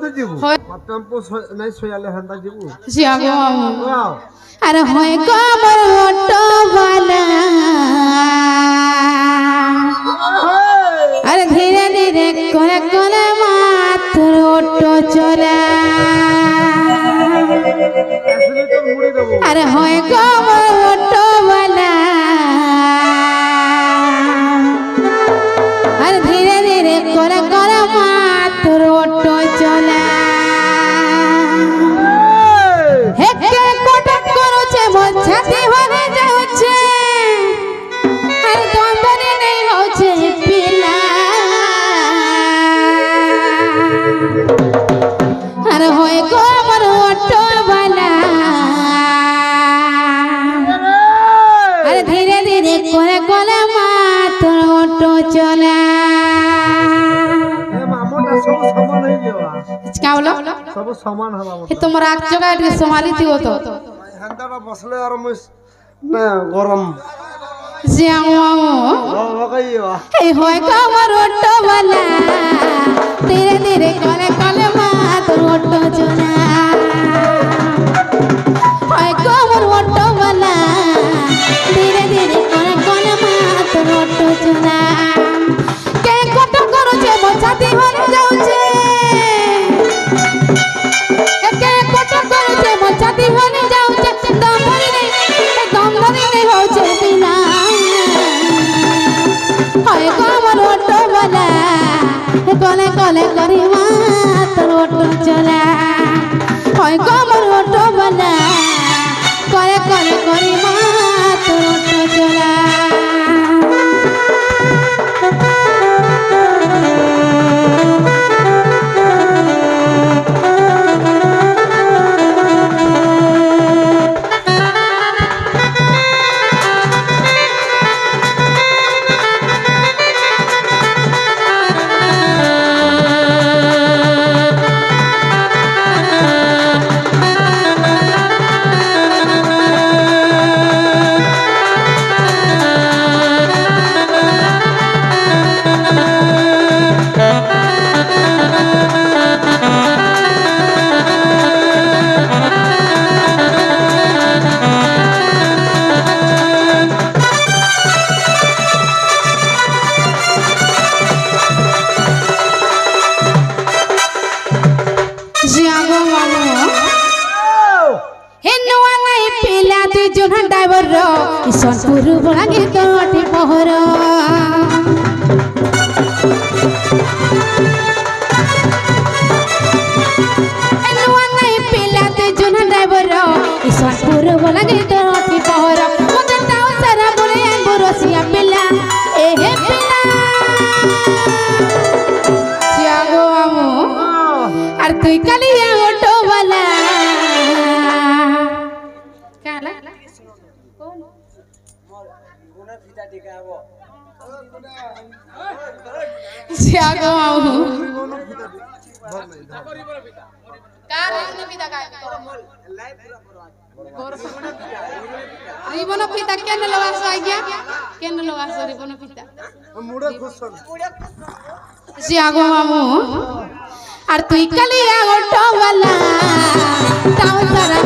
তে দিব টেম্পো নাই সয়ালে হান্দা দিব জিয়াগো আরে হয় গো মোর অটো वाला আরে ধীরে ধীরে করে করে মাত্র অটো চলা আসলে তোর মুড়ি দেব আরে হয় গো মোর অটো वाला আরে ধীরে ধীরে করে করে মাত্র অটো চলা হেকে কটক করছে মন ছাতি হয়ে যাচ্ছে আর দন্দনে নেই হচ্ছে পিলা আর হয় গো আমার অটো वाला আর ধীরে ধীরে করে করে মাত্র অটো চলা এ মামুটা সব সমান হই যাওয়া क्या बोलो সব সমান হবা ये तुम राग जगह एट संभाली थी वो तो হান্দাটা বসলে আর মুস না গরম जियाओ হগাইয়া ए होय कमर ऑटो वाला धीरे धीरे करे करे मात ऑटो चला होय कमर ऑटो वाला धीरे धीरे करे करे मात ऑटो चला के कटक करो छे बचाती होने जाऊ छे के कटक करो छे बचाती होने जाऊ छे दम धरी नहीं हो छे बिना হয় কমর অটো वाला কলে কলে করি মাত্র অটো চলা হয় কমর অটো वाला কলে কলে করি মাত্র অটো চলা जियागो मामू हे नवा नहीं पिला दी जोन ड्राइवर रो सोनपुर बड़ा के कोठी पहर हे नवा नहीं पिला दी जोन ड्राइवर रो सोनपुर बड़ा के कोठी पहर मते ताऊ सारा बोले अंगुरसिया पिला ए हे पिला जियागो मामू আর তুই কালিয়া অটো वाला কালা কোন গুনা ফিতা দেখাবো জিয়াগো মামু কার গুনা ফিতা কাই লাইভ পুরা করবা রিবন ফিতা কেন লওয়াছ আজ্ঞা কেন লওয়াছ রিবন ফিতা মুড়ে খুশ জিয়াগো মামু আর তুই কালিয়া অটো वाला তাও সারা